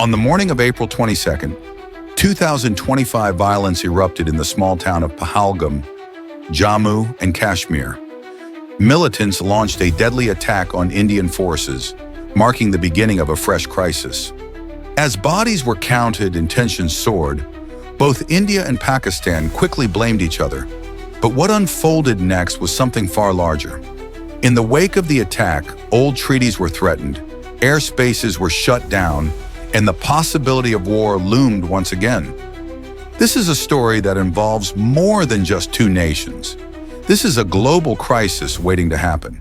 On the morning of April 22nd, 2025 violence erupted in the small town of Pahalgam, Jammu and Kashmir. Militants launched a deadly attack on Indian forces, marking the beginning of a fresh crisis. As bodies were counted and tensions soared, both India and Pakistan quickly blamed each other. But what unfolded next was something far larger. In the wake of the attack, old treaties were threatened, airspaces were shut down, and the possibility of war loomed once again. This is a story that involves more than just two nations. This is a global crisis waiting to happen.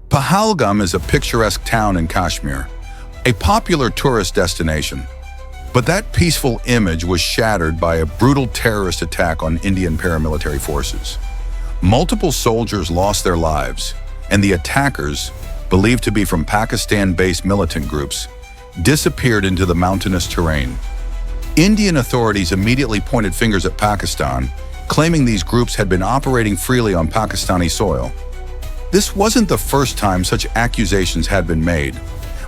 Pahalgam is a picturesque town in Kashmir, a popular tourist destination. But that peaceful image was shattered by a brutal terrorist attack on Indian paramilitary forces. Multiple soldiers lost their lives, and the attackers, believed to be from Pakistan-based militant groups, disappeared into the mountainous terrain. Indian authorities immediately pointed fingers at Pakistan, claiming these groups had been operating freely on Pakistani soil. This wasn't the first time such accusations had been made,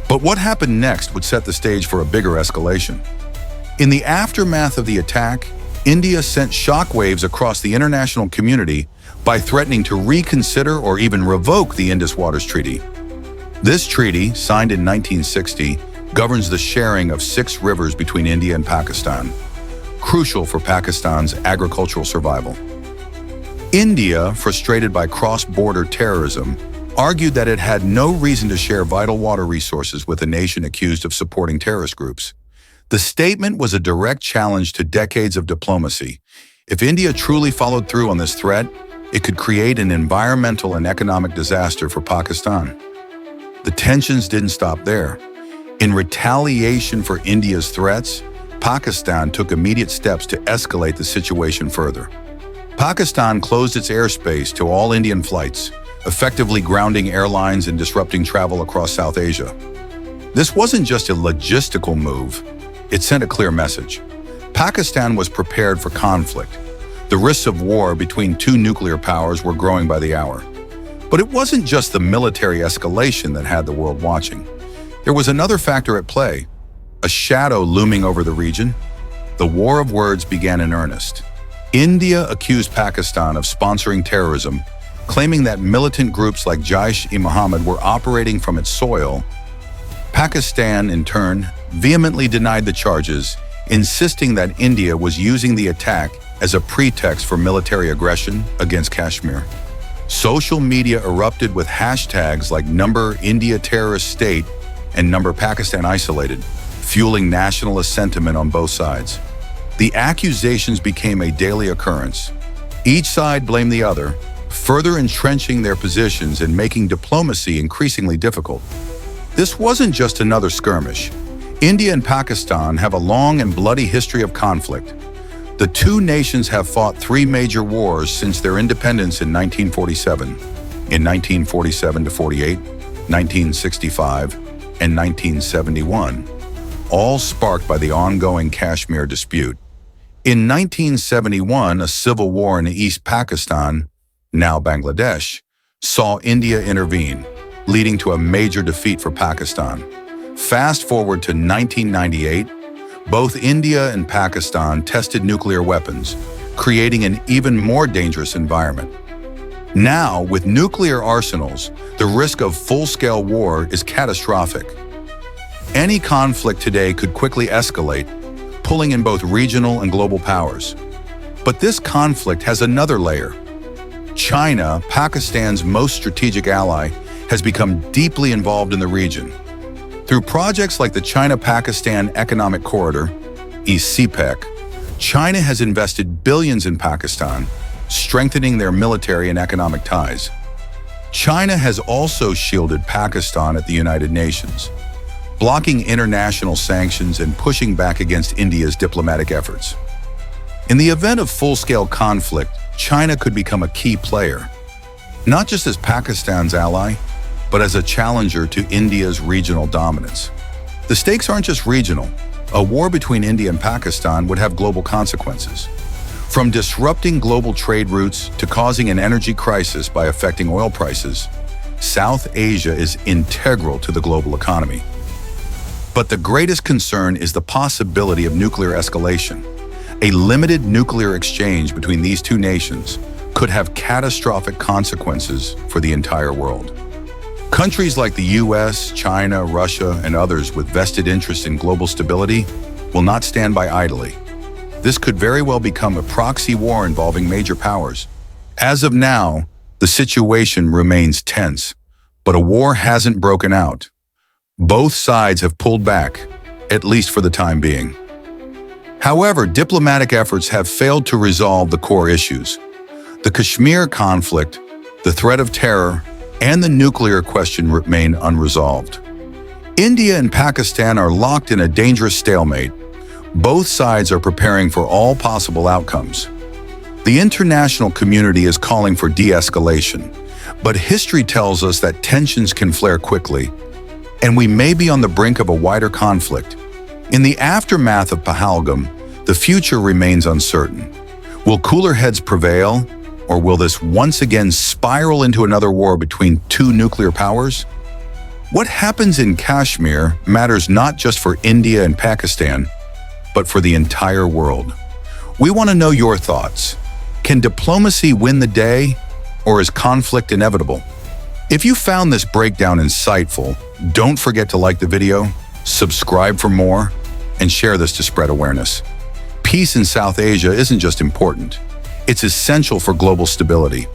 but what happened next would set the stage for a bigger escalation. In the aftermath of the attack, India sent shockwaves across the international community by threatening to reconsider or even revoke the Indus Waters Treaty. This treaty, signed in 1960, governs the sharing of 6 rivers between India and Pakistan, crucial for Pakistan's agricultural survival. India, frustrated by cross-border terrorism, argued that it had no reason to share vital water resources with a nation accused of supporting terrorist groups. The statement was a direct challenge to decades of diplomacy. If India truly followed through on this threat, it could create an environmental and economic disaster for Pakistan. The tensions didn't stop there. In retaliation for India's threats, Pakistan took immediate steps to escalate the situation further. Pakistan closed its airspace to all Indian flights, effectively grounding airlines and disrupting travel across South Asia. This wasn't just a logistical move, it sent a clear message. Pakistan was prepared for conflict. The risks of war between two nuclear powers were growing by the hour. But it wasn't just the military escalation that had the world watching. There was another factor at play, a shadow looming over the region. The war of words began in earnest. India accused Pakistan of sponsoring terrorism, claiming that militant groups like Jaish-e-Mohammed were operating from its soil. Pakistan, in turn, vehemently denied the charges, insisting that India was using the attack as a pretext for military aggression against Kashmir. Social media erupted with hashtags like #IndiaTerroristState and #Pakistan Isolated, fueling nationalist sentiment on both sides. The accusations became a daily occurrence. Each side blamed the other, further entrenching their positions and making diplomacy increasingly difficult. This wasn't just another skirmish. India and Pakistan have a long and bloody history of conflict. The two nations have fought 3 major wars since their independence in 1947, in 1947-48, 1965, and 1971, all sparked by the ongoing Kashmir dispute. In 1971, a civil war in East Pakistan, now Bangladesh, saw India intervene, leading to a major defeat for Pakistan. Fast forward to 1998, both India and Pakistan tested nuclear weapons, creating an even more dangerous environment. Now, with nuclear arsenals, the risk of full-scale war is catastrophic. Any conflict today could quickly escalate, pulling in both regional and global powers. But this conflict has another layer. China, Pakistan's most strategic ally, has become deeply involved in the region. Through projects like the China-Pakistan Economic Corridor, (CPEC), China has invested billions in Pakistan, strengthening their military and economic ties. China has also shielded Pakistan at the United Nations, blocking international sanctions and pushing back against India's diplomatic efforts. In the event of full-scale conflict, China could become a key player, not just as Pakistan's ally, but as a challenger to India's regional dominance. The stakes aren't just regional. A war between India and Pakistan would have global consequences. From disrupting global trade routes to causing an energy crisis by affecting oil prices, South Asia is integral to the global economy. But the greatest concern is the possibility of nuclear escalation. A limited nuclear exchange between these two nations could have catastrophic consequences for the entire world. Countries like the US, China, Russia, and others with vested interests in global stability will not stand by idly. This could very well become a proxy war involving major powers. As of now, the situation remains tense, but a war hasn't broken out. Both sides have pulled back, at least for the time being. However, diplomatic efforts have failed to resolve the core issues. The Kashmir conflict, the threat of terror, and the nuclear question remain unresolved. India and Pakistan are locked in a dangerous stalemate. Both sides are preparing for all possible outcomes. The international community is calling for de-escalation, but history tells us that tensions can flare quickly, and we may be on the brink of a wider conflict. In the aftermath of Pahalgam, the future remains uncertain. Will cooler heads prevail, or will this once again spiral into another war between two nuclear powers? What happens in Kashmir matters not just for India and Pakistan, but for the entire world. We want to know your thoughts. Can diplomacy win the day, or is conflict inevitable? If you found this breakdown insightful, don't forget to like the video, subscribe for more, and share this to spread awareness. Peace in South Asia isn't just important, it's essential for global stability.